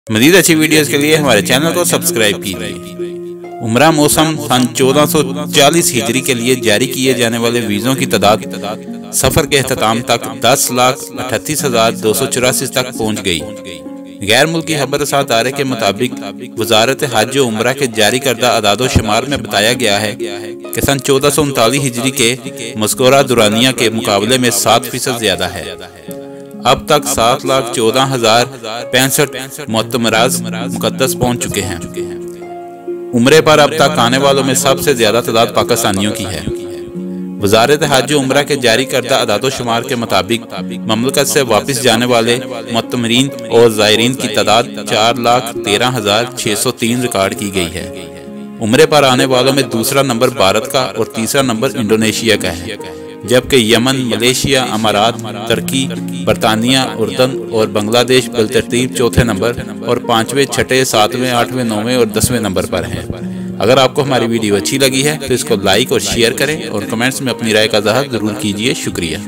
मज़ीद अच्छी वीडियोस के लिए हमारे चैनल को सब्सक्राइब कीजिए। उम्रा मौसम सन 1440 हिजरी के लिए जारी किए जाने वाले वीज़ों की तादाद सफ़र के अख्ताम तक 10,38,284 तक पहुँच गई। गैर मुल्की खबरसार के मुताबिक वजारत हज उम्रा के जारी करदा अदादो शुमार में बताया गया है कि सन 1439 हिजरी के मज़कूरा दुरानिया के मुकाबले में 7% ज़्यादा है। अब तक 7,14,065 मोतमराज मुकद्दस पहुंच चुके हैं। उम्रे पर अब तक आने वालों में सबसे ज्यादा तादाद पाकिस्तानियों की है। वजारत हज उम्रा के जारी करदा अदादो शुमार के मुताबिक ममलकत से वापस जाने वाले मुतमरीन और ज़ायरीन की तादाद 4,13,603 रिकॉर्ड की गई है। उम्रे पर आने वालों में दूसरा नंबर भारत का और तीसरा नंबर इंडोनेशिया का है, जबकि यमन, मलेशिया, अमारात, तुर्की, बरतानिया, उर्दन और बांग्लादेश बिलतरतीब चौथे नंबर और 5वें, 6ठे, 7वें, 8वें, 9वें और 10वें नंबर पर हैं। अगर आपको हमारी वीडियो अच्छी लगी है तो इसको लाइक और शेयर करें और कमेंट्स में अपनी राय का इज़हार ज़रूर कीजिए। शुक्रिया।